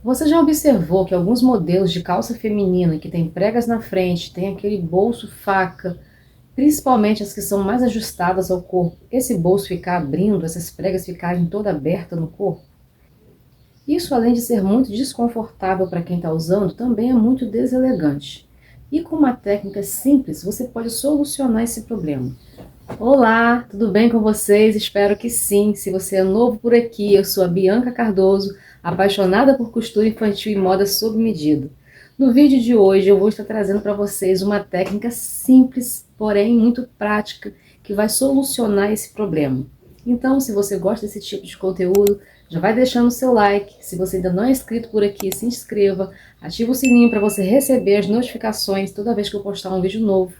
Você já observou que alguns modelos de calça feminina que tem pregas na frente, tem aquele bolso faca, principalmente as que são mais ajustadas ao corpo, esse bolso ficar abrindo, essas pregas ficarem toda aberta no corpo? Isso, além de ser muito desconfortável para quem está usando, também é muito deselegante. E com uma técnica simples, você pode solucionar esse problema. Olá, tudo bem com vocês? Espero que sim. Se você é novo por aqui, eu sou a Bianca Cardoso, apaixonada por costura infantil e moda sob medida. No vídeo de hoje eu vou estar trazendo para vocês uma técnica simples, porém muito prática, que vai solucionar esse problema. Então, se você gosta desse tipo de conteúdo, já vai deixando o seu like. Se você ainda não é inscrito por aqui, se inscreva, ativa o sininho para você receber as notificações toda vez que eu postar um vídeo novo.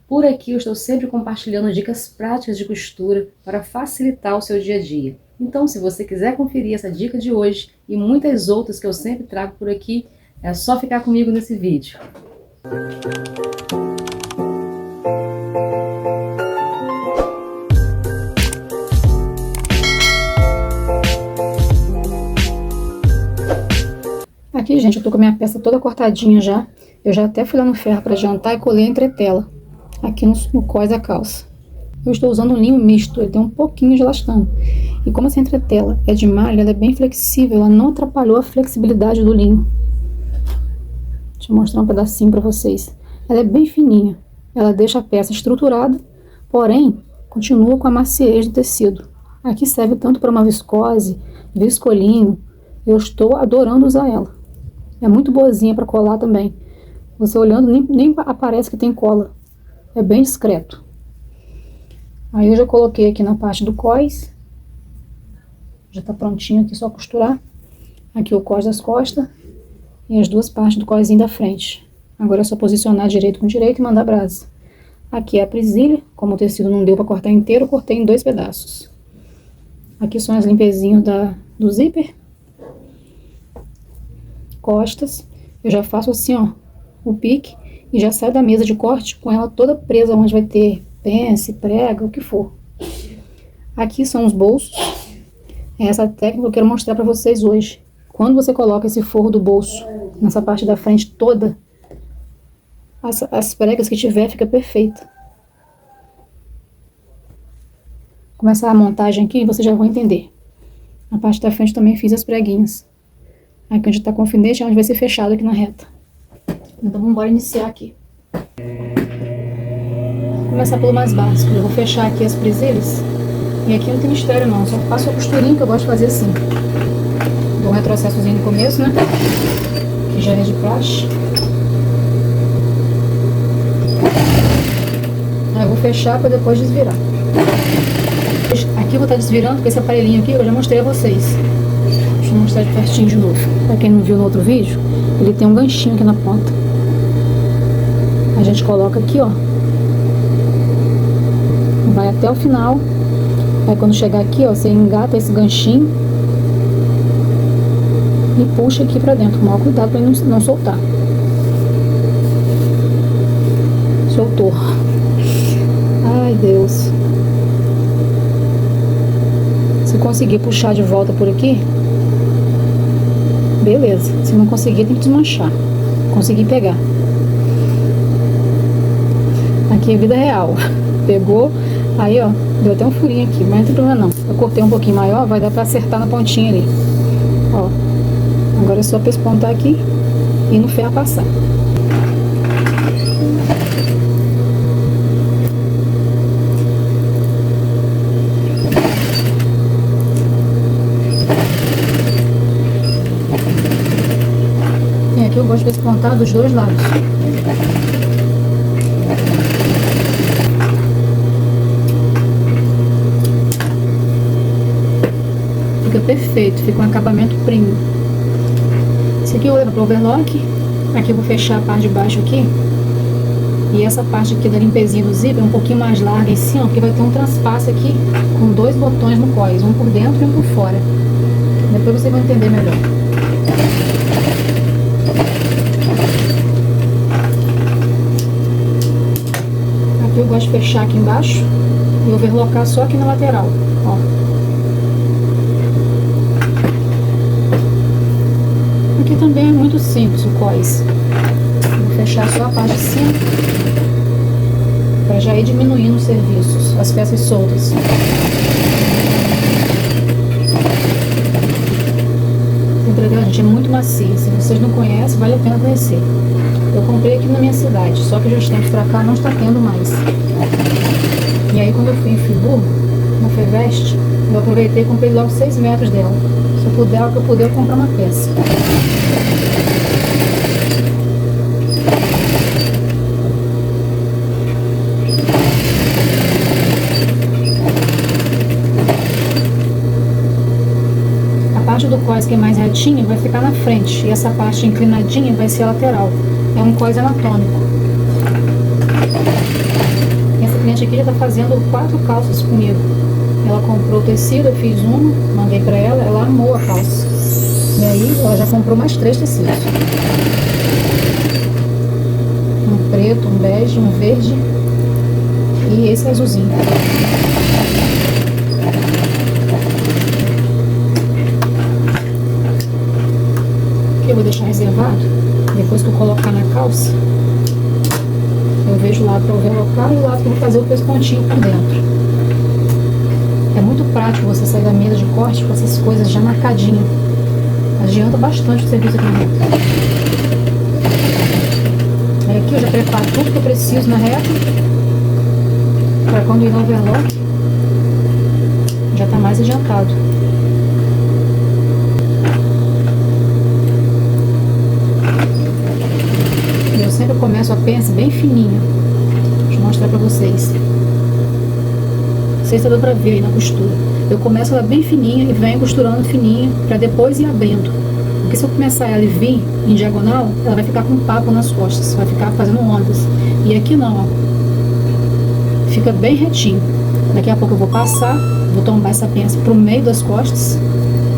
Por aqui eu estou sempre compartilhando dicas práticas de costura para facilitar o seu dia a dia. Então, se você quiser conferir essa dica de hoje e muitas outras que eu sempre trago por aqui, é só ficar comigo nesse vídeo. Aqui, gente, eu tô com a minha peça toda cortadinha já. Eu já até fui lá no ferro para adiantar e colei a entretela aqui no cós da calça. Eu estou usando um linho misto, ele tem um pouquinho de elastano. E como essa entretela é de malha, ela é bem flexível, ela não atrapalhou a flexibilidade do linho. Deixa eu mostrar um pedacinho para vocês. Ela é bem fininha, ela deixa a peça estruturada, porém, continua com a maciez do tecido. Aqui serve tanto para uma viscose, viscolinho. Eu estou adorando usar ela. É muito boazinha para colar também. Você olhando nem aparece que tem cola. É bem discreto. Aí eu já coloquei aqui na parte do cós. Já tá prontinho aqui, só costurar. Aqui o cós das costas. E as duas partes do cózinho da frente. Agora é só posicionar direito com direito e mandar brasa. Aqui é a presilha. Como o tecido não deu para cortar inteiro, eu cortei em 2 pedaços. Aqui são as limpezinhos do zíper. Costas, eu já faço assim, ó, o pique e já saio da mesa de corte com ela toda presa onde vai ter pence, prega, o que for. Aqui são os bolsos. Essa técnica eu quero mostrar para vocês hoje. Quando você coloca esse forro do bolso nessa parte da frente toda, as pregas que tiver fica perfeita. Começar a montagem aqui, vocês já vão entender. Na parte da frente também fiz as preguinhas. Aqui onde tá com o alfinete é onde vai ser fechado aqui na reta. Então vamos embora iniciar aqui. Vou começar pelo mais básico. Eu vou fechar aqui as presilhas. E aqui não tem mistério não, só faço a costurinha que eu gosto de fazer assim. Dou um retrocessozinho no começo, né? Que já é de praxe. Aí eu vou fechar para depois desvirar. Aqui eu vou estar desvirando com esse aparelhinho aqui, eu já mostrei a vocês. Deixa eu mostrar de pertinho de novo. Pra quem não viu no outro vídeo, ele tem um ganchinho aqui na ponta. A gente coloca aqui, ó. Vai até o final. Aí quando chegar aqui, ó, você engata esse ganchinho e puxa aqui pra dentro. Com o maior cuidado pra ele não soltar. Soltou. Ai, Deus. Se conseguir puxar de volta por aqui, beleza. Se não conseguir, tem que desmanchar. Consegui pegar. Aqui é vida real. Pegou, aí ó, deu até um furinho aqui, mas não tem problema não. Eu cortei um pouquinho maior, vai dar pra acertar na pontinha ali. Ó, agora é só pespontar aqui e no ferro passar. Aqui eu gosto de pespontar dos dois lados. Fica perfeito, fica um acabamento premium. Esse aqui eu levo para o overlock. Aqui eu vou fechar a parte de baixo aqui. E essa parte aqui da limpezinha do zíper é um pouquinho mais larga em cima, porque vai ter um transpasse aqui com 2 botões no cós, um por dentro e um por fora. Depois você vai entender melhor. Aqui eu gosto de fechar aqui embaixo e overlocar só aqui na lateral, ó. Aqui também é muito simples o cós. Vou fechar só a parte de cima para já ir diminuindo os serviços, as peças soltas. Entendeu, gente? É muito macia. Se vocês não conhecem, vale a pena conhecer. Eu comprei aqui na minha cidade, só que de uns tempos pra cá não está tendo mais. E aí quando eu fui em Friburgo, na Fevest, eu aproveitei e comprei logo 6 metros dela. Se eu puder, o que eu puder, eu comprar uma peça. A parte do cós que é mais retinha vai ficar na frente, e essa parte inclinadinha vai ser a lateral. É um cós anatômico. Essa cliente aqui já está fazendo 4 calças comigo. Ela comprou o tecido, eu fiz uma, mandei para ela, ela amou a calça. E aí ela já comprou mais 3 tecidos. Um preto, um bege, um verde e esse azulzinho. Aqui eu vou deixar reservado. Depois que eu colocar na calça, eu vejo o lado para overlocar e o lado que eu vou fazer o pespontinho por dentro. É muito prático você sair da mesa de corte com essas coisas já marcadinhas. Adianta bastante o serviço aqui dentro. Aí aqui eu já preparo tudo que eu preciso na reta, para quando ir no overlock, já está mais adiantado. Eu sempre começo a pence bem fininha. Deixa eu mostrar pra vocês. Não sei se dá pra ver aí na costura. Eu começo ela bem fininha e venho costurando fininha pra depois ir abrindo. Porque se eu começar ela e vir em diagonal, ela vai ficar com papo nas costas, vai ficar fazendo ondas. E aqui não, ó. Fica bem retinho. Daqui a pouco eu vou passar, vou tombar essa pence pro meio das costas,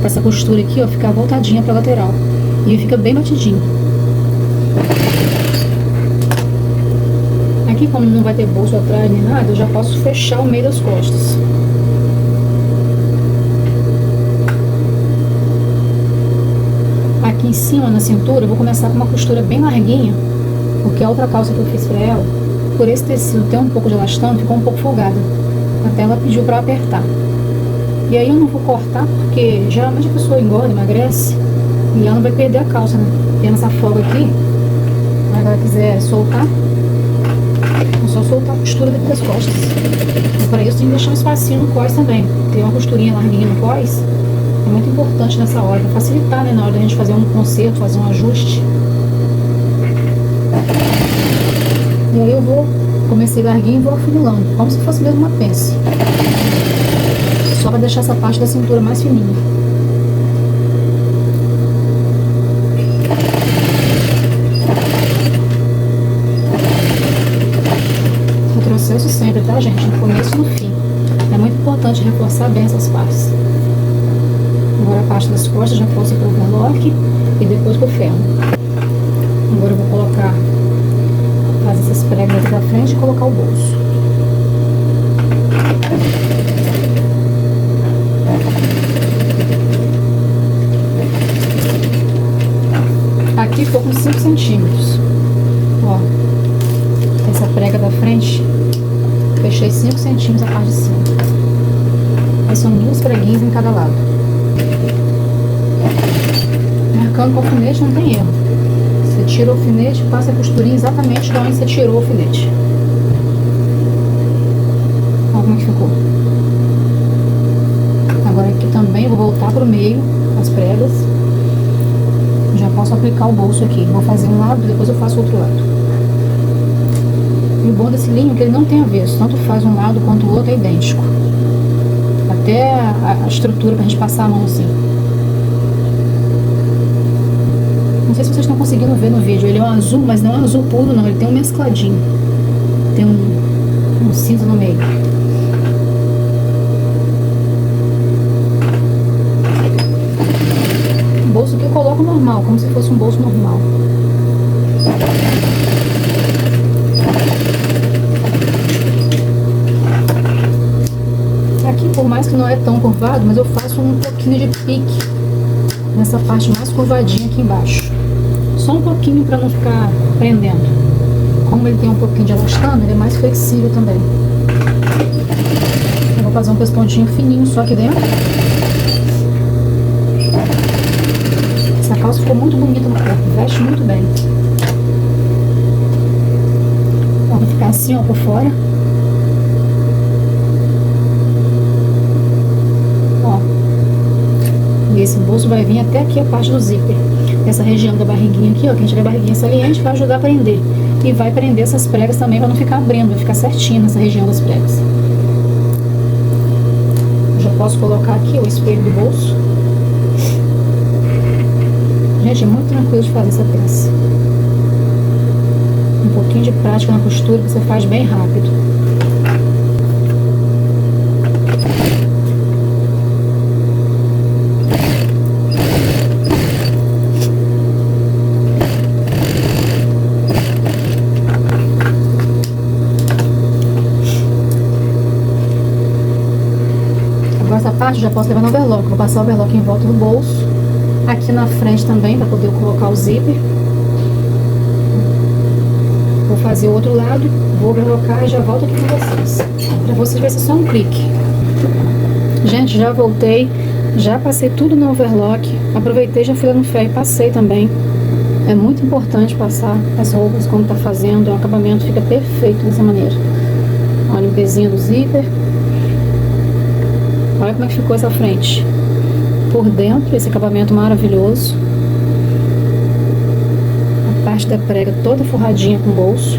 pra essa costura aqui, ó, ficar voltadinha pra lateral. E fica bem batidinho. Aqui, como não vai ter bolso atrás nem nada, eu já posso fechar o meio das costas. Aqui em cima, na cintura, eu vou começar com uma costura bem larguinha, porque a outra calça que eu fiz pra ela, por esse tecido ter um pouco de elastano, ficou um pouco folgada. Até ela pediu pra apertar. E aí eu não vou cortar, porque geralmente a pessoa engorda, emagrece, e ela não vai perder a calça, né? Tendo essa folga aqui, mas ela quiser soltar, é só soltar a costura daqui das costas. E para isso tem que deixar um espacinho no cós também. Ter uma costurinha larguinha no cós é muito importante nessa hora, para facilitar, né, na hora da gente fazer um conserto, fazer um ajuste. E aí eu comecei larguinho e vou afunilando, como se fosse mesmo uma pence. Só para deixar essa parte da cintura mais fininha. Retrocesso sempre, tá, gente? No começo e no fim. É muito importante reforçar bem essas partes. Agora a parte das costas já posso ir para o overlock e depois para o ferro. Agora eu vou colocar, fazer essas pregas aqui da frente e colocar o bolso. Aqui ficou com 5 centímetros. Ó, essa prega da frente, fechei 5 centímetros a parte de cima. Aí são 2 preguinhas em cada lado. Marcando com o alfinete não tem erro. Você tira o alfinete, passa a costurinha exatamente de onde você tirou o alfinete. Olha como é que ficou. Agora aqui também vou voltar para o meio, as pregas. Já posso aplicar o bolso aqui. Vou fazer um lado, depois eu faço o outro lado. E o bom desse linho é que ele não tem avesso. Tanto faz um lado quanto o outro é idêntico. Até a estrutura pra gente passar a mão assim. Não sei se vocês estão conseguindo ver no vídeo. Ele é um azul, mas não é um azul puro não. Ele tem um mescladinho. Tem um cinza no meio. O bolso aqui eu coloco normal, como se fosse um bolso normal. Aqui, por mais que não é tão curvado, mas eu faço um pouquinho de pique nessa parte mais curvadinha aqui embaixo. Só um pouquinho para não ficar prendendo. Como ele tem um pouquinho de elastano, ele é mais flexível também. Eu vou fazer um pespontinho fininho só aqui dentro. Essa calça ficou muito bonita no corpo, veste muito bem. Ó, vai ficar assim, ó, por fora. Ó. E esse bolso vai vir até aqui a parte do zíper. Essa região da barriguinha aqui, ó, quem tiver barriguinha saliente vai ajudar a prender. E vai prender essas pregas também para não ficar abrindo, vai ficar certinho nessa região das pregas. Eu já posso colocar aqui o espelho do bolso. Gente, é muito tranquilo de fazer essa peça. Um pouquinho de prática na costura que você faz bem rápido. Agora essa parte eu já posso levar no overlock. Vou passar o overlock em volta do bolso. Aqui na frente também, para poder colocar o zíper. Vou fazer o outro lado, vou overlockar e já volto aqui com vocês. Para vocês vai ser só um clique. Gente, já voltei, já passei tudo no overlock. Aproveitei, já fui lá no ferro e passei também. É muito importante passar as roupas quando tá fazendo, o acabamento fica perfeito dessa maneira. Ó, a limpezinha do zíper. Olha como é que ficou essa frente. Por dentro, esse acabamento maravilhoso. A parte da prega toda forradinha com bolso.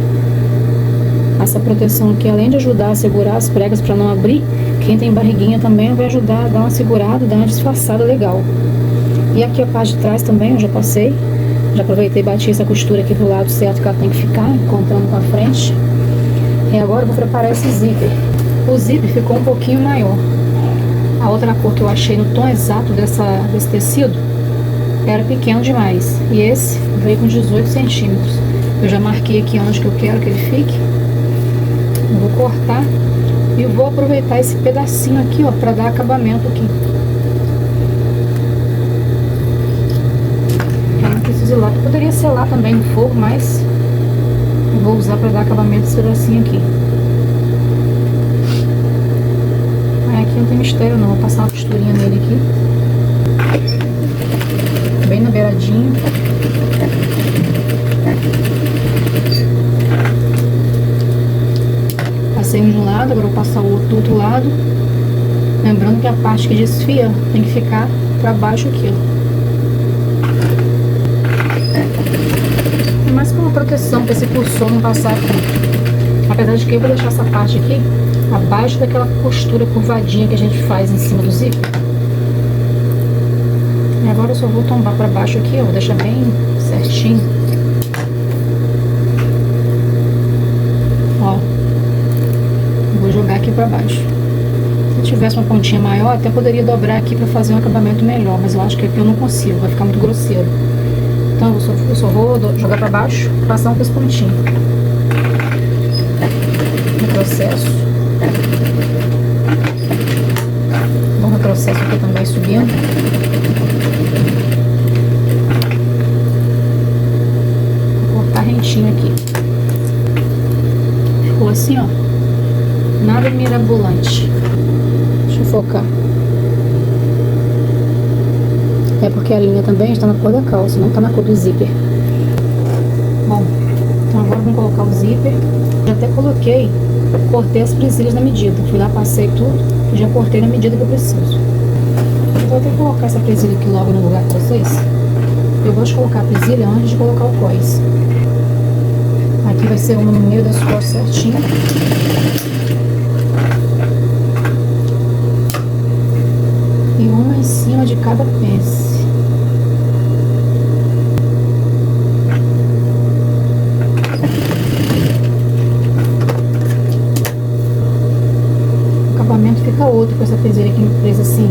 Essa proteção aqui, além de ajudar a segurar as pregas para não abrir, quem tem barriguinha também vai ajudar a dar uma segurada, dar uma disfarçada legal. E aqui a parte de trás também eu já passei. Já aproveitei e bati essa costura aqui do lado certo que ela tem que ficar, contando com a frente. E agora eu vou preparar esse zíper. O zíper ficou um pouquinho maior. A outra cor que eu achei no tom exato desse tecido era pequeno demais. E esse veio com 18 centímetros. Eu já marquei aqui onde que eu quero que ele fique. Eu vou cortar e vou aproveitar esse pedacinho aqui, ó, para dar acabamento aqui. Eu não preciso ir lá. Eu poderia selar também no fogo, mas eu vou usar para dar acabamento esse pedacinho aqui. Aqui não tem mistério não, vou passar uma costurinha nele aqui. Bem na beiradinha. Passei um de um lado, agora vou passar o outro do outro lado. Lembrando que a parte que desfia tem que ficar pra baixo aqui, ó. É mais como uma proteção pra esse cursor não passar aqui. Apesar de que eu vou deixar essa parte aqui abaixo daquela costura curvadinha que a gente faz em cima do zíper. E agora eu só vou tombar pra baixo aqui, ó, vou deixar bem certinho. Ó, vou jogar aqui pra baixo. Se tivesse uma pontinha maior, até poderia dobrar aqui pra fazer um acabamento melhor, mas eu acho que aqui eu não consigo, vai ficar muito grosseiro. Então eu só vou jogar pra baixo, passar um pespontinho. No processo. Bom retrocesso aqui também subindo. Vou cortar rentinho aqui. Ficou assim, ó. Nada mirabolante. Deixa eu focar. É porque a linha também está na cor da calça, não está na cor do zíper. Bom, então agora vamos colocar o zíper. Já até coloquei. Cortei as presilhas na medida. Fui lá, passei tudo e já cortei na medida que eu preciso. Eu vou até colocar essa presilha aqui logo no lugar com vocês. Eu gosto de colocar a presilha antes de colocar o cós. Aqui vai ser uma no meio das costas certinho. E uma em cima de cada pence. Fica outro com essa presilha aqui presa assim.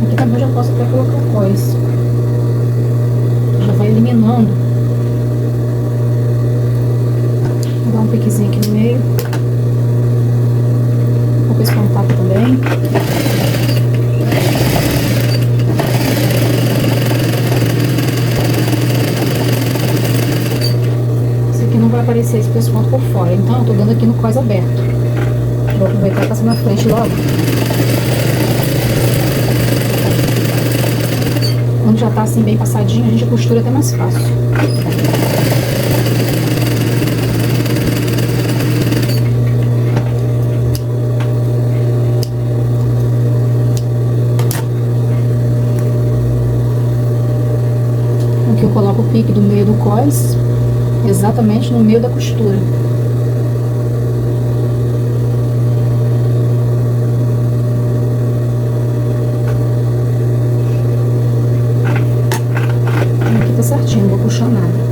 Aqui também eu já posso até colocar o cós. Já vai eliminando. Vou dar um piquezinho aqui no meio. Vou com esse contato também. Esse aqui não vai aparecer esse pesponto por fora, então eu tô dando aqui no cós aberto. Vou aproveitar e passar na frente logo. Quando já tá assim bem passadinho, a gente costura até mais fácil. Aqui eu coloco o pique do meio do cós, exatamente no meio da costura. Aqui tá certinho, não vou puxar nada.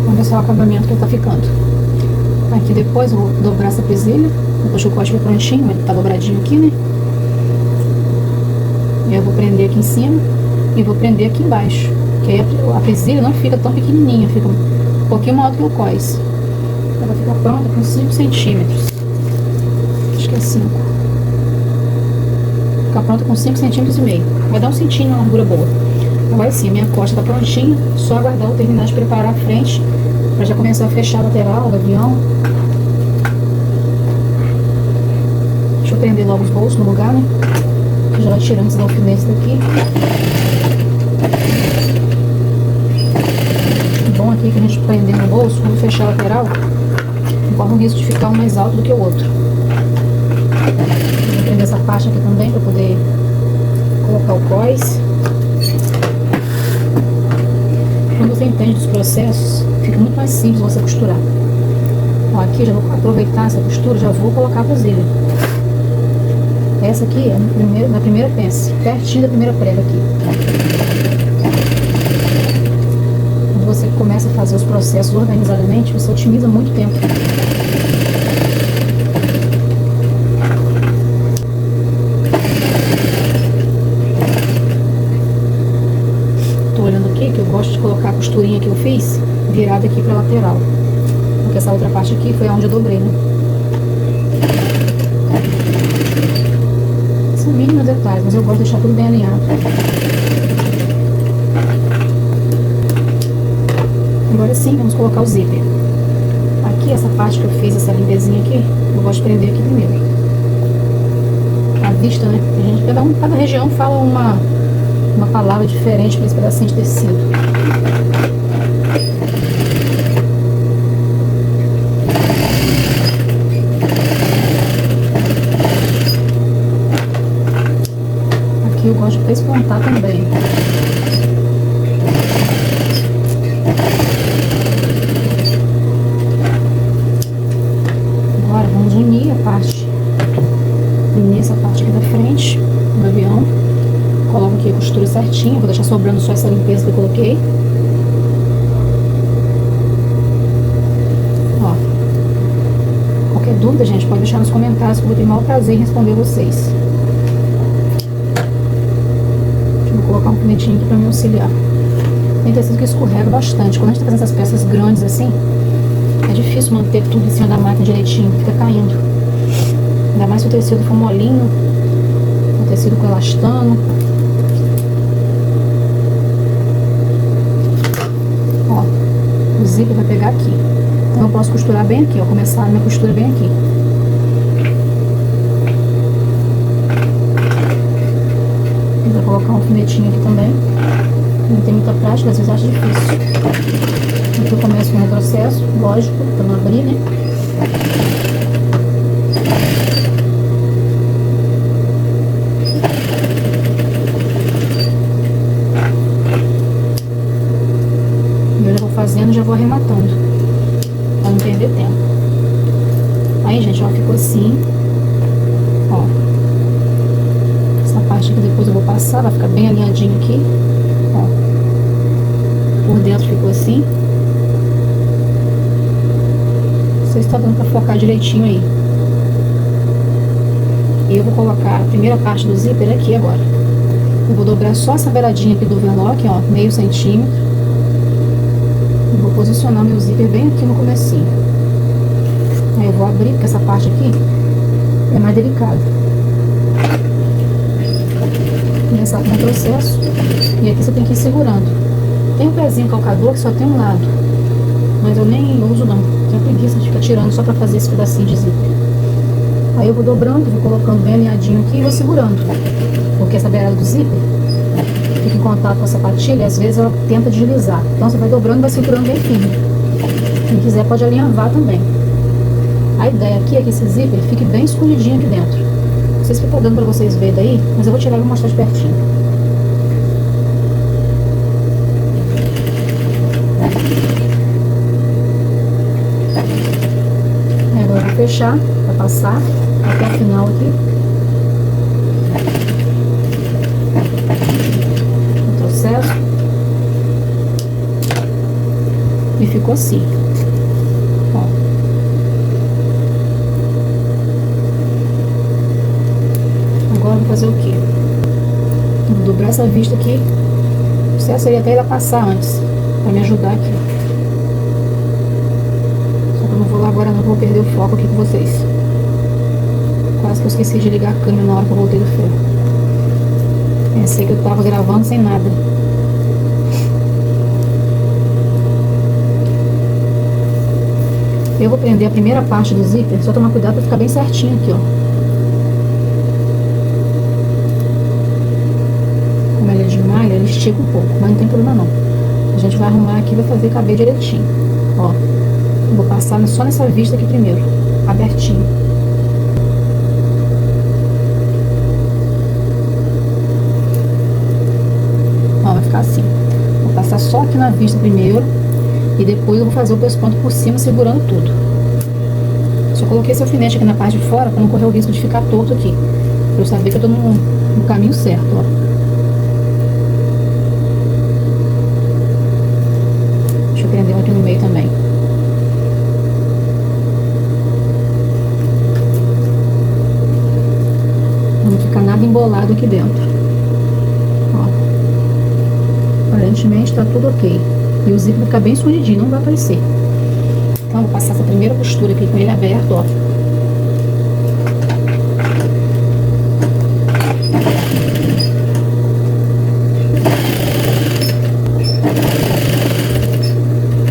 Vamos ver só o acabamento que ele tá ficando. Aqui depois eu vou dobrar essa presilha. Eu puxo o código prontinho, ele tá dobradinho aqui, né? E eu vou prender aqui em cima e vou prender aqui embaixo. Que aí a presilha não fica tão pequenininha, fica um pouquinho maior do que o cós. Ela vai ficar pronta com 5 centímetros. Acho que é 5. Fica pronta com 5 centímetros e meio. Vai dar um centímetro, uma largura boa. Agora sim, a minha costa tá prontinha. Só aguardar eu terminar de preparar a frente para já começar a fechar a lateral do avião. Deixa eu prender logo os bolsos no lugar, né? Já vai tirando esses alfinetes daqui. O bom aqui é que a gente prendendo no bolso, quando fechar a lateral, não corre o risco de ficar um mais alto do que o outro. Vou prender essa parte aqui também para poder colocar o cós. Quando você entende dos processos, fica muito mais simples você costurar. Ó, aqui já vou aproveitar essa costura, já vou colocar a vasilha. Essa aqui é na primeira pence, pertinho da primeira prega aqui. Quando você começa a fazer os processos organizadamente, você otimiza muito tempo. Tô olhando aqui que eu gosto de colocar a costurinha que eu fiz virada aqui pra lateral. Porque essa outra parte aqui foi onde eu dobrei, né? São mínimos detalhes, mas eu gosto de deixar tudo bem alinhado. Agora sim, vamos colocar o zíper. Aqui, essa parte que eu fiz, essa limpezinha aqui, eu gosto de prender aqui primeiro. A vista, né? A gente, cada região fala uma palavra diferente para esse pedacinho de tecido. Aqui eu gosto de pespontar também. Agora vamos unir a parte, unir essa parte aqui da frente do avião. Coloco aqui a costura certinho, vou deixar sobrando só essa limpeza que eu coloquei. Ó. Qualquer dúvida, gente, pode deixar nos comentários que eu vou ter o maior prazer em responder vocês. Deixa eu colocar um alfinetinho aqui pra me auxiliar. Tem tecido que escorrega bastante. Quando a gente tá fazendo essas peças grandes assim, é difícil manter tudo em cima da máquina direitinho, fica caindo. Ainda mais se o tecido for molinho, o tecido com elastano. Ó, o zíper vai pegar aqui. Então eu posso costurar bem aqui, ó, começar a minha costura bem aqui. Vou colocar um alfinetinho aqui também. Não tem muita prática, às vezes acho difícil. Aqui eu começo com o retrocesso, lógico, para não abrir, né? E eu já vou fazendo, já vou arrematando, para não perder tempo. Aí, gente, ó, ficou assim. Ó. Essa parte aqui depois eu vou passar, vai ficar bem alinhadinho aqui. Por dentro ficou assim. Não sei se tá dando pra focar direitinho aí. E eu vou colocar a primeira parte do zíper aqui agora. Eu vou dobrar só essa beiradinha aqui do overlock, ó, meio centímetro. E vou posicionar meu zíper bem aqui no comecinho. Aí eu vou abrir, porque essa parte aqui é mais delicada. Começar com o processo. E aqui você tem que ir segurando. Tem um pezinho calcador que só tem um lado, mas eu nem uso não. Tenho preguiça de ficar tirando só pra fazer esse pedacinho de zíper. Aí eu vou dobrando, vou colocando bem alinhadinho aqui e vou segurando. Porque essa beirada do zíper fica em contato com a sapatilha e às vezes ela tenta deslizar. Então você vai dobrando e vai segurando bem firme. Quem quiser pode alinhavar também. A ideia aqui é que esse zíper fique bem escondidinho aqui dentro. Não sei se tá dando pra vocês verem daí, mas eu vou tirar e vou mostrar de pertinho. Agora eu vou fechar para passar até o final aqui. O processo. E ficou assim. Ó. Agora eu vou fazer o quê? Vou dobrar essa vista aqui. O processo seria até ela passar antes, para me ajudar aqui. Eu não vou lá agora, não vou perder o foco aqui com vocês. Quase que eu esqueci de ligar a câmera na hora que eu voltei do ferro. Pensei que eu tava gravando sem nada. Eu vou prender a primeira parte do zíper, só tomar cuidado pra ficar bem certinho aqui, ó. Como ele é de malha, ele estica um pouco, mas não tem problema não. A gente vai arrumar aqui e vai fazer caber direitinho, ó. Vou passar só nessa vista aqui primeiro, abertinho. Ó, vai ficar assim. Vou passar só aqui na vista primeiro e depois eu vou fazer o pesponto por cima segurando tudo. Só coloquei esse alfinete aqui na parte de fora para não correr o risco de ficar torto aqui. Pra eu saber que eu tô no caminho certo, ó. Deixa eu prender um aqui no meio também. Não fica nada embolado aqui dentro. Ó. Aparentemente tá tudo ok. E o zíper vai ficar bem escondidinho, não vai aparecer. Então vou passar essa primeira costura aqui com ele aberto, ó.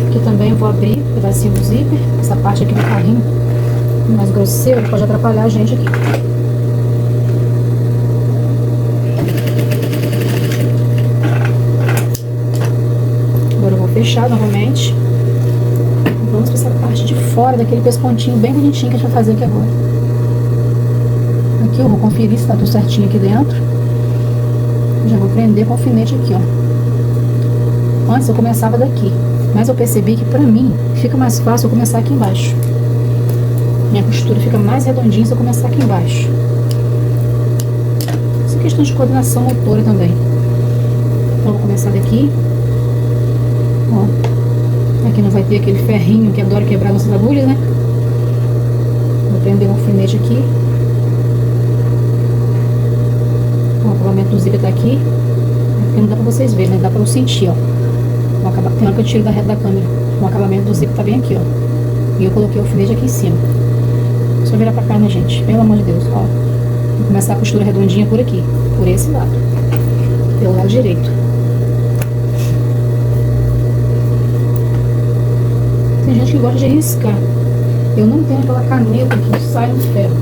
Aqui também eu vou abrir um pedacinho do zíper. Essa parte aqui do carrinho mais grosseiro pode atrapalhar a gente aqui. Fechar novamente. Vamos para essa parte de fora daquele pespontinho bem bonitinho que a gente vai fazer aqui agora. Aqui eu vou conferir se está tudo certinho aqui dentro. Já vou prender com o alfinete aqui, ó. Antes eu começava daqui, mas eu percebi que pra mim fica mais fácil eu começar aqui embaixo. Minha costura fica mais redondinha se eu começar aqui embaixo. Isso é questão de coordenação motora também. Então eu vou começar daqui. Ó, aqui não vai ter aquele ferrinho que adora quebrar nossas agulhas, né? Vou prender um alfinete aqui. O acabamento do zíper tá aqui. Aqui não dá pra vocês verem, né? Dá pra eu sentir, ó. Tem hora que eu tiro da reta da câmera. O acabamento do zíper tá bem aqui, ó. E eu coloquei o alfinete aqui em cima. Só virar pra cá, né, gente? Pelo amor de Deus, ó. Vou começar a costura redondinha por aqui. Por esse lado. Pelo lado direito. Tem gente que gosta de riscar. Eu não tenho aquela caneta que sai no ferro.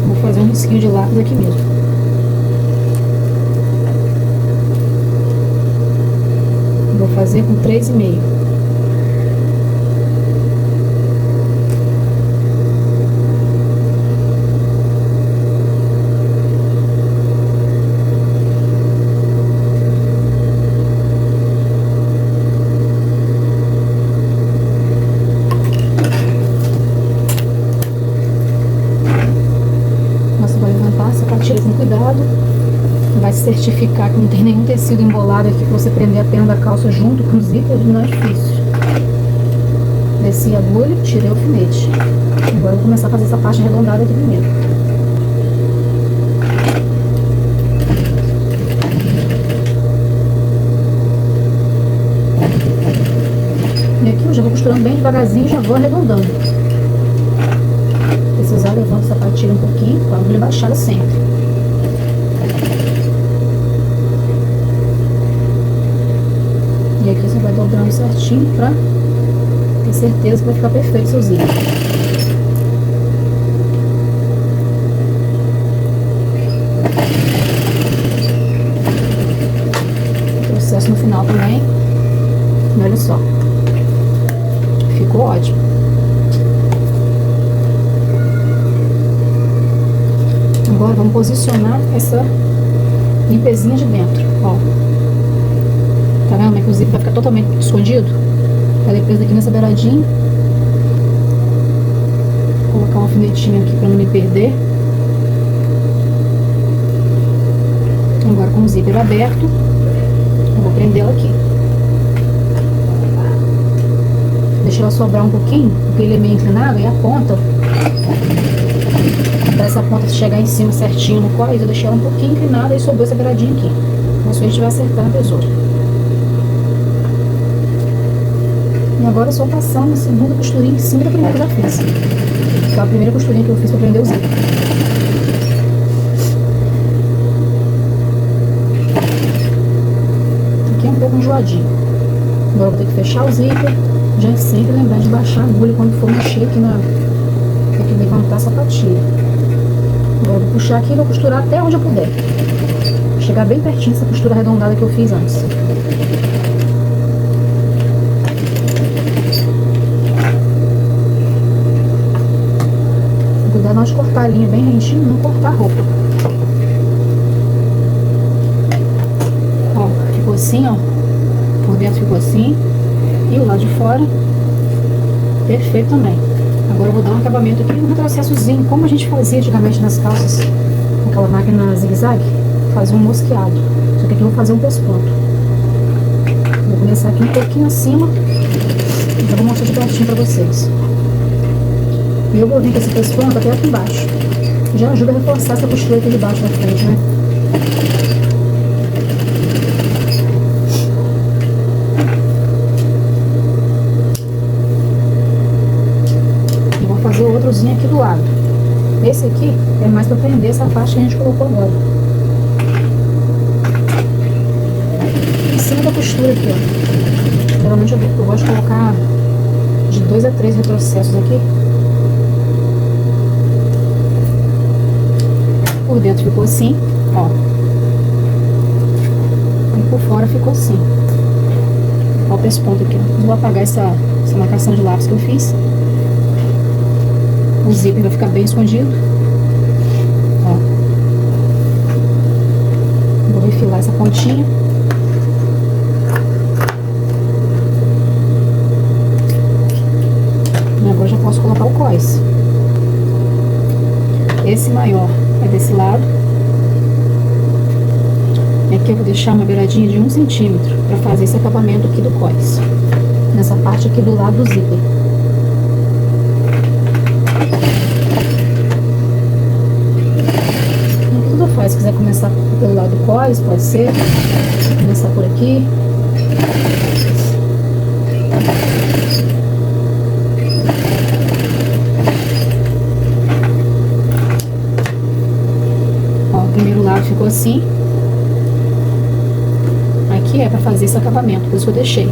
Vou fazer um risquinho de lápis aqui mesmo. Vou fazer com 3,5. Vai se certificar que não tem nenhum tecido embolado aqui pra você prender a perna da calça junto com o zíper, não é difícil. Desci a agulha, tirei o alfinete. Agora eu vou começar a fazer essa parte arredondada aqui primeiro. já vou costurando bem devagarzinho e já vou arredondando. Se precisar, levanta a sapatilha um pouquinho, com a agulha baixada sempre. E aqui você vai dobrando certinho pra ter certeza que vai ficar perfeito o seu zíper. Processo no final também. E olha só, ficou ótimo. Agora vamos posicionar essa limpezinha de dentro, ó. Tá vendo como é que o zíper vai ficar totalmente escondido? Ela é presa aqui nessa beiradinha. Vou colocar um alfinetinho aqui pra não me perder. Agora com o zíper aberto, eu vou prendê-la aqui. Deixa ela sobrar um pouquinho, porque ele é meio inclinado, e a ponta, para essa ponta chegar em cima certinho no cós, eu deixei ela um pouquinho inclinada e sobrou essa beiradinha aqui. Então só a gente vai acertar a tesoura. E agora é só passar uma segunda costurinha em cima da primeira que eu já fiz. Que é a primeira costurinha que eu fiz para prender o zíper. Aqui é um pouco enjoadinho. Agora eu vou ter que fechar o zíper. Já sempre lembrar de baixar a agulha quando for mexer aqui na... Tem que levantar a sapatilha. Agora eu vou puxar aqui e vou costurar até onde eu puder. Chegar bem pertinho dessa costura arredondada que eu fiz antes. Cuidado na hora de cortar a linha bem rentinho, não cortar a roupa. Ó, ficou assim, ó. Por dentro ficou assim. E o lado de fora, perfeito também. Agora eu vou dar um acabamento aqui, um retrocessozinho, como a gente fazia antigamente nas calças, com aquela máquina zigue-zague, fazia um mosqueado. Só que aqui eu vou fazer um pesponto. Vou começar aqui um pouquinho acima, e já vou mostrar de pertinho pra vocês. E eu vou vir com esse pesponto até aqui embaixo. Já ajuda a reforçar essa costura aqui de baixo da frente, né? Fazer o outrozinho aqui do lado. Esse aqui é mais para prender essa parte que a gente colocou agora. Em cima da costura aqui, ó. Geralmente eu gosto de colocar de 2 a 3 retrocessos aqui. Por dentro ficou assim, ó. E por fora ficou assim. Ó o pesponto aqui, ó. Vou apagar essa marcação de lápis que eu fiz. O zíper vai ficar bem escondido. Ó. Vou refilar essa pontinha. E agora já posso colocar o cós. Esse maior é desse lado. E aqui eu vou deixar uma beiradinha de 1 centímetro para fazer esse acabamento aqui do cós. Nessa parte aqui do lado do zíper. Se quiser começar pelo lado do cós, pode ser. Começar por aqui. Ó, o primeiro lado ficou assim. Aqui é para fazer esse acabamento, por isso que eu deixei.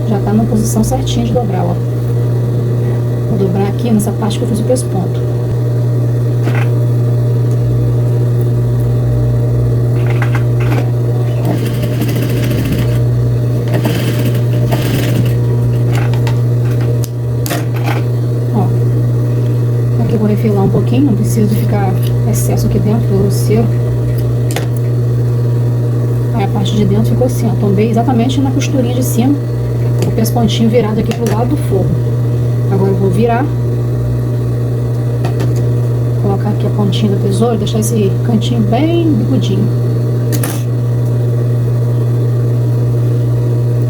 Já tá na posição certinha de dobrar, ó. Vou dobrar aqui nessa parte que eu fiz o pesponto. Vou refilar um pouquinho, não precisa de ficar excesso aqui dentro, grosseiro. Aí a parte de dentro ficou assim, ó. Tombei exatamente na costurinha de cima, o pespontinho virado aqui pro lado do forro. Agora eu vou virar, colocar aqui a pontinha da tesoura, deixar esse cantinho bem bicudinho.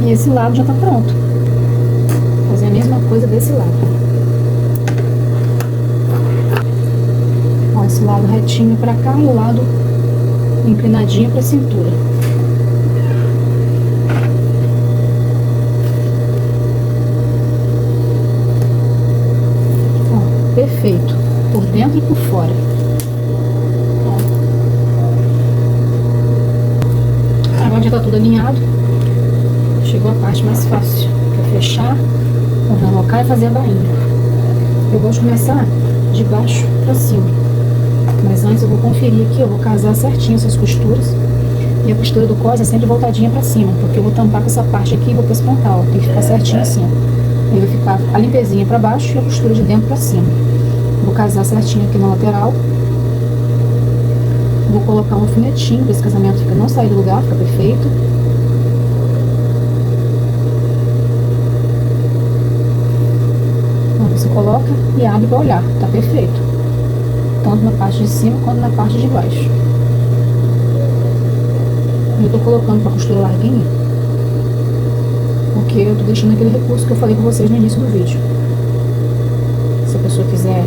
E esse lado já tá pronto. Vou fazer a mesma coisa desse lado. Esse lado retinho pra cá e o lado inclinadinho pra cintura. dentro e por fora. Agora já tá tudo alinhado. Chegou a parte mais fácil, que é fechar, overlocar e fazer a bainha. Eu gosto de começar de baixo pra cima. Mas antes eu vou conferir aqui, eu vou casar certinho essas costuras. E a costura do cós é sempre voltadinha pra cima, porque eu vou tampar com essa parte aqui e vou pespontar, ó. Tem que ficar certinho assim, ó. Aí vai ficar a limpezinha pra baixo e a costura de dentro pra cima. Vou casar certinho aqui na lateral. Vou colocar um alfinetinho para esse casamento não sair do lugar, fica perfeito. Então, você coloca e abre para olhar, tá perfeito. Tanto na parte de cima quanto na parte de baixo. Eu tô colocando com a costura larguinha, porque eu tô deixando aquele recurso que eu falei com vocês no início do vídeo. Se a pessoa quiser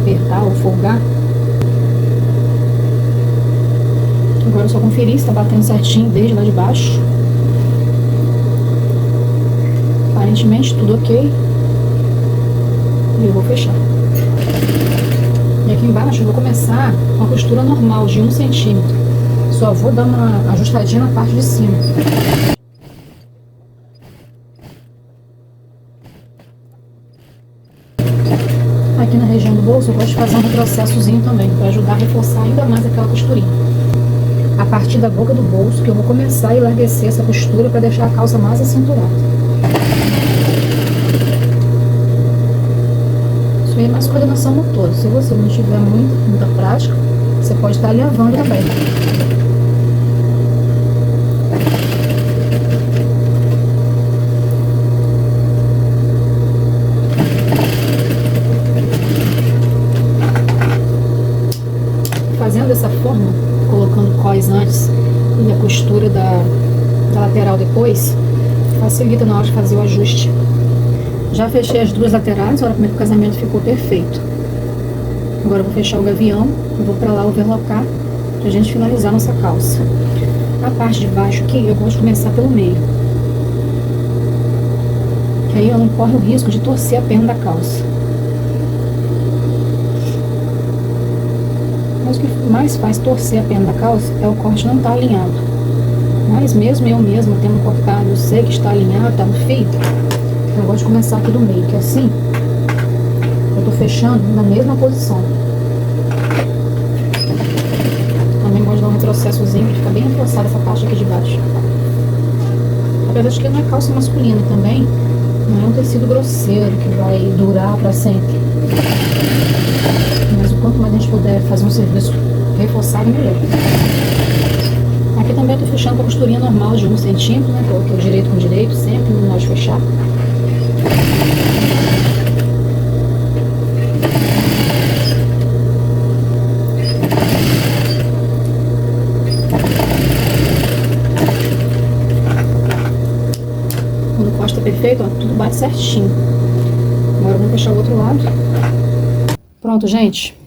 apertar ou folgar, agora é só conferir se tá batendo certinho desde lá de baixo. Aparentemente tudo ok. E eu vou fechar. E aqui embaixo eu vou começar com a costura normal de 1 centímetro. Só vou dar uma ajustadinha na parte de cima. Aqui na região do bolso eu gosto de fazer um retrocessozinho também, para ajudar a reforçar ainda mais aquela costurinha. A partir da boca do bolso que eu vou começar a enlarguecer essa costura para deixar a calça mais acinturada. Isso aí é mais coordenação motora. Se você não tiver muita prática, você pode estar alinhavando também. Fazendo dessa forma, colocando cós antes e a costura da lateral depois, facilita na hora de fazer o ajuste. Já fechei as duas laterais, olha como é que o casamento ficou perfeito. Agora eu vou fechar o gavião e vou pra lá overlocar pra gente finalizar nossa calça. A parte de baixo aqui eu gosto de começar pelo meio, que aí eu não corro o risco de torcer a perna da calça. Mas o que mais faz torcer a perna da calça é o corte não estar alinhado. Mas mesmo eu mesma tendo cortado, eu sei que está alinhado, tá no fio, eu gosto de começar aqui do meio, que assim eu tô fechando na mesma posição. Também gosto de dar um retrocessozinho, pra ficar bem reforçada essa parte aqui de baixo. Apesar de que não é calça masculina também, não é um tecido grosseiro que vai durar pra sempre. Mas o quanto mais a gente puder fazer um serviço reforçado, melhor. Aqui também eu tô fechando com a costurinha normal de 1 centímetro, né? Coloquei o direito com o direito, sempre no modo de fechar. Quando o corte tá perfeito, ó, tudo bate certinho. Agora vamos fechar o outro lado. Pronto, gente.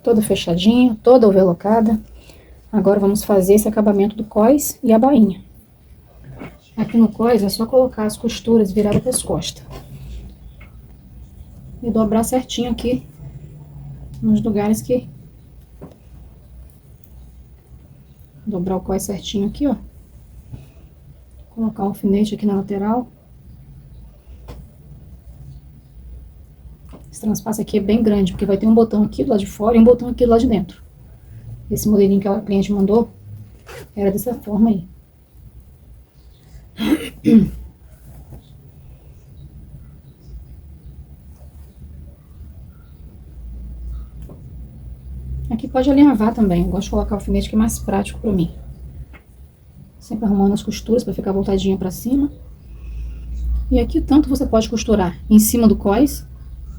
Toda fechadinha, toda overlocada. Agora vamos fazer esse acabamento do cós e a bainha. Aqui no cós é só colocar as costuras viradas para as costas. E dobrar certinho aqui nos lugares que... Dobrar o cós certinho aqui, ó. Colocar o alfinete aqui na lateral. Esse transpasso aqui é bem grande, porque vai ter um botão aqui do lado de fora e um botão aqui do lado de dentro. Esse modelinho que a cliente mandou era dessa forma aí. Aqui pode alinhavar também. Eu gosto de colocar o alfinete que é mais prático pra mim. Sempre arrumando as costuras pra ficar voltadinha pra cima. E aqui tanto você pode costurar em cima do cós,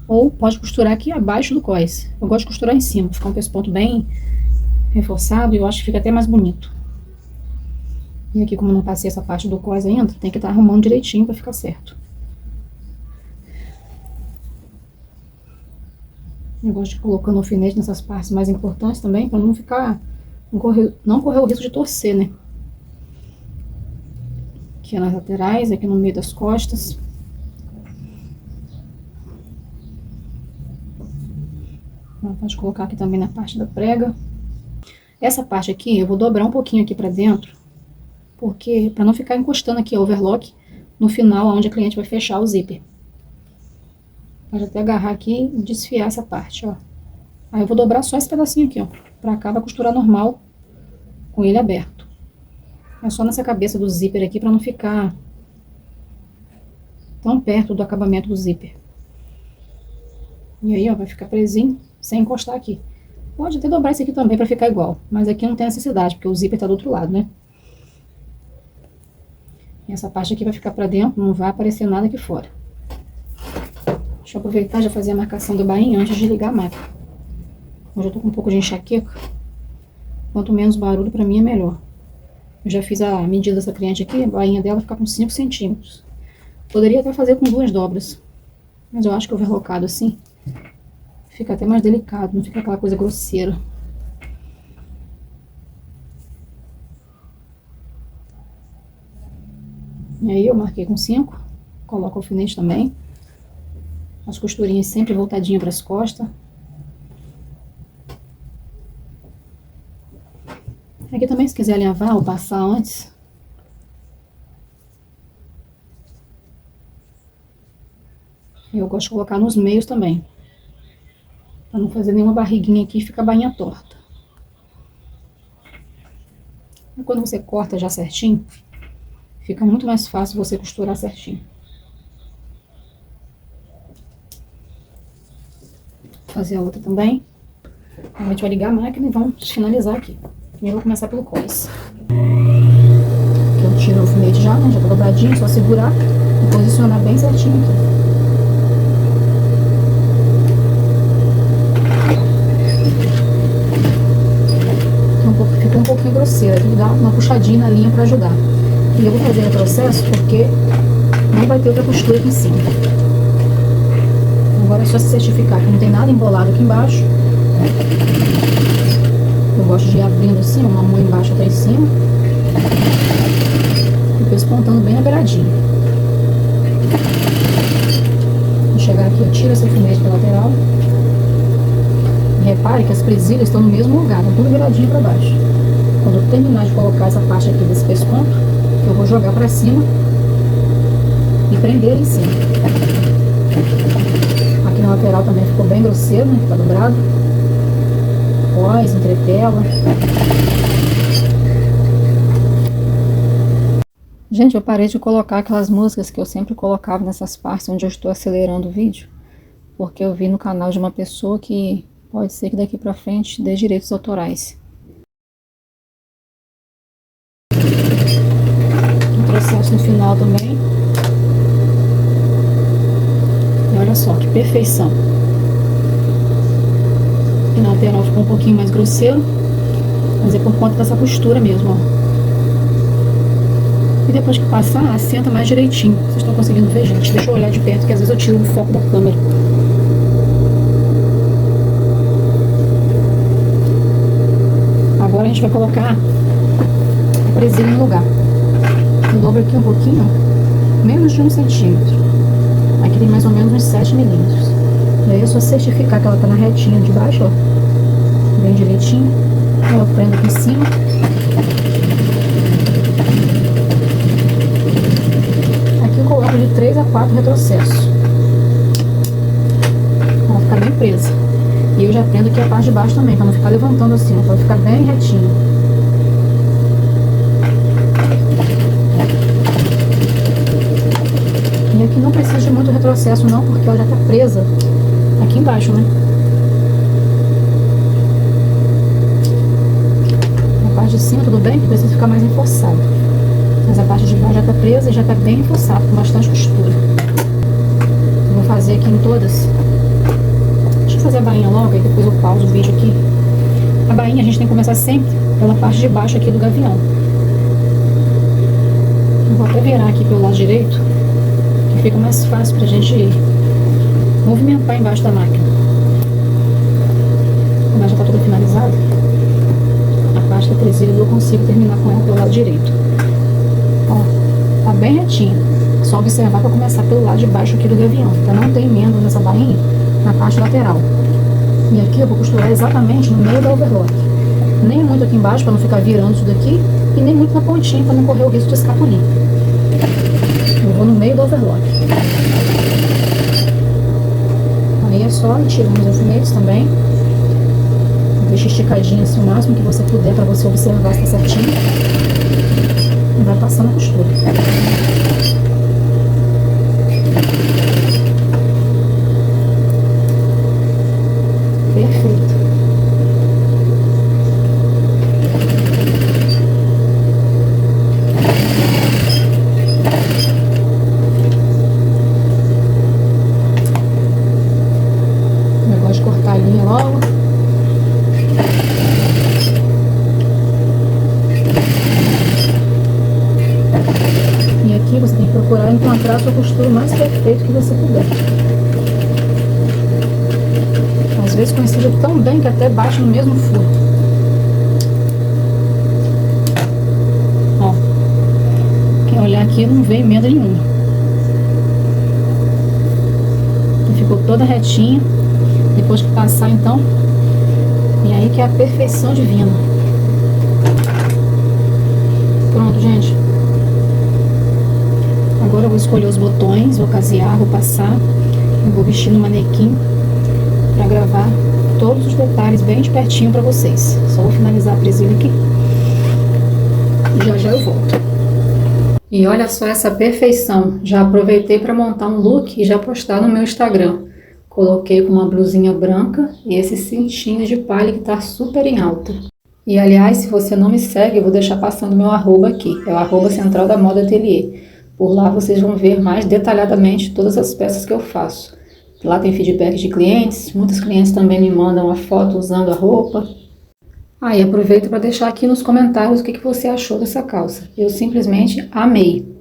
ou pode costurar aqui abaixo do cós. Eu gosto de costurar em cima, ficar um pesponto bem reforçado e eu acho que fica até mais bonito. E aqui, como eu não passei essa parte do cós ainda, tem que estar arrumando direitinho pra ficar certo. Eu gosto de ir colocando alfinete nessas partes mais importantes também, pra não ficar... não correr o risco de torcer, né? Aqui nas laterais, aqui no meio das costas. Pode colocar aqui também na parte da prega. Essa parte aqui eu vou dobrar um pouquinho aqui pra dentro, porque para não ficar encostando aqui o overlock no final, onde a cliente vai fechar o zíper. Pode até agarrar aqui e desfiar essa parte, ó. Aí eu vou dobrar só esse pedacinho aqui, ó. Pra cá vai costurar normal, com ele aberto. É só nessa cabeça do zíper aqui pra não ficar tão perto do acabamento do zíper. E aí, ó, vai ficar presinho, sem encostar aqui. Pode até dobrar esse aqui também pra ficar igual, mas aqui não tem necessidade, porque o zíper tá do outro lado, né? E essa parte aqui vai ficar pra dentro, não vai aparecer nada aqui fora. Deixa eu aproveitar e já fazer a marcação do bainha antes de ligar a máquina. Hoje eu tô com um pouco de enxaqueca. Quanto menos barulho, pra mim é melhor. Eu já fiz a medida dessa cliente aqui, a bainha dela fica com 5 centímetros. Poderia até fazer com 2 dobras, mas eu acho que overlocado assim fica até mais delicado, não fica aquela coisa grosseira. E aí eu marquei com 5, coloco o alfinete também. As costurinhas sempre voltadinhas para as costas. Aqui também, se quiser alinhavar ou passar antes. Eu gosto de colocar nos meios também, para não fazer nenhuma barriguinha aqui e ficar a bainha torta. E quando você corta já certinho, fica muito mais fácil você costurar certinho. Vou fazer a outra também. A gente vai ligar a máquina e vamos finalizar aqui. Primeiro eu vou começar pelo cós. Aqui eu tiro o alfinete já, né? Já tá dobradinho, só segurar e posicionar bem certinho aqui. Ficou um pouquinho grosseira, tem que dar uma puxadinha na linha para ajudar. E eu vou fazer o processo porque não vai ter outra costura aqui em cima. Agora é só se certificar que não tem nada embolado aqui embaixo. Eu gosto de ir abrindo assim, uma mão embaixo até em cima. E depois pontando bem na beiradinha. Vou chegar aqui, eu tiro esse alfinete pela lateral. E repare que as presilhas estão no mesmo lugar, estão tudo viradinho para baixo. Quando eu terminar de colocar essa parte aqui desse pesponto, eu vou jogar para cima e prender ele em cima. Aqui na lateral também ficou bem grosseiro, né? Tá dobrado. Cós, entretela. Gente, eu parei de colocar aquelas músicas que eu sempre colocava nessas partes onde eu estou acelerando o vídeo, porque eu vi no canal de uma pessoa que pode ser que daqui pra frente dê direitos autorais. Um processo no final também. E olha só que perfeição. E na lateral ficou um pouquinho mais grosseiro, mas é por conta dessa costura mesmo, ó. E depois que passar, assenta mais direitinho. Vocês estão conseguindo ver, gente? Deixa eu olhar de perto, que às vezes eu tiro o foco da câmera. Agora a gente vai colocar a presilha no lugar. Eu dobro aqui um pouquinho, menos de 1 centímetro. Aqui tem mais ou menos uns 7 milímetros. E aí é só certificar que ela tá na retinha de baixo, ó. Bem direitinho. Eu prendo aqui em cima. Aqui eu coloco de 3 a 4 retrocessos. Ela ficar bem presa. E eu já prendo aqui a parte de baixo também, pra não ficar levantando assim, ó, pra ficar bem retinho. E aqui não precisa de muito retrocesso não, porque ela já tá presa aqui embaixo, né? A parte de cima tudo bem, que precisa ficar mais reforçado. Mas a parte de baixo já tá presa e já tá bem reforçado, com bastante costura. Eu vou fazer aqui em todas. Deixa eu fazer a bainha logo e depois eu pauso o vídeo aqui. A bainha a gente tem que começar sempre pela parte de baixo aqui do gavião. Eu vou até virar aqui pelo lado direito, que fica mais fácil pra gente movimentar embaixo da máquina. Como ela já tá toda finalizada, a parte da presilha eu consigo terminar com ela pelo lado direito. Ó, tá bem retinha. Só observar para começar pelo lado de baixo aqui do gavião, pra não ter emenda nessa bainha na parte lateral. E aqui eu vou costurar exatamente no meio da overlock. Nem muito aqui embaixo para não ficar virando isso daqui, e nem muito na pontinha para não correr o risco de escapulir. Eu vou no meio do overlock. Aí é só tirar os alfinetes também. Deixa esticadinho assim o máximo que você puder para você observar se está certinho. E vai passando a costura. Perfeito. Eu gosto de cortar a linha logo. E aqui você tem que procurar encontrar a sua costura o mais perfeito que você puder. Às vezes coincide tão bem que até bate no mesmo furo. Ó, quem olhar aqui não vê emenda nenhuma. Ficou toda retinha. Depois que passar então, e aí que é a perfeição divina. Pronto, gente. Agora eu vou escolher os botões, vou casear, vou passar. Eu vou vestir no manequim para gravar todos os detalhes bem de pertinho para vocês. Só vou finalizar a presilha aqui e já eu volto. E olha só essa perfeição. Já aproveitei para montar um look e já postar no meu Instagram. Coloquei com uma blusinha branca e esse cintinho de palha que tá super em alta. E aliás, se você não me segue, eu vou deixar passando meu arroba aqui. É o arroba Central da Moda Ateliê. Por lá vocês vão ver mais detalhadamente todas as peças que eu faço. Lá tem feedback de clientes, muitos clientes também me mandam a foto usando a roupa. E aproveito para deixar aqui nos comentários o que você achou dessa calça. Eu simplesmente amei.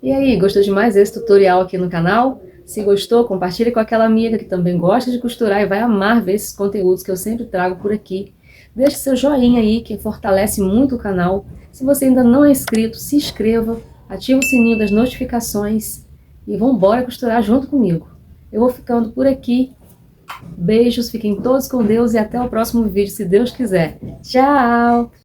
E aí, gostou de mais esse tutorial aqui no canal? Se gostou, compartilhe com aquela amiga que também gosta de costurar e vai amar ver esses conteúdos que eu sempre trago por aqui. Deixe seu joinha aí, que fortalece muito o canal. Se você ainda não é inscrito, se inscreva, ative o sininho das notificações e vambora costurar junto comigo. Eu vou ficando por aqui. Beijos, fiquem todos com Deus e até o próximo vídeo, se Deus quiser. Tchau!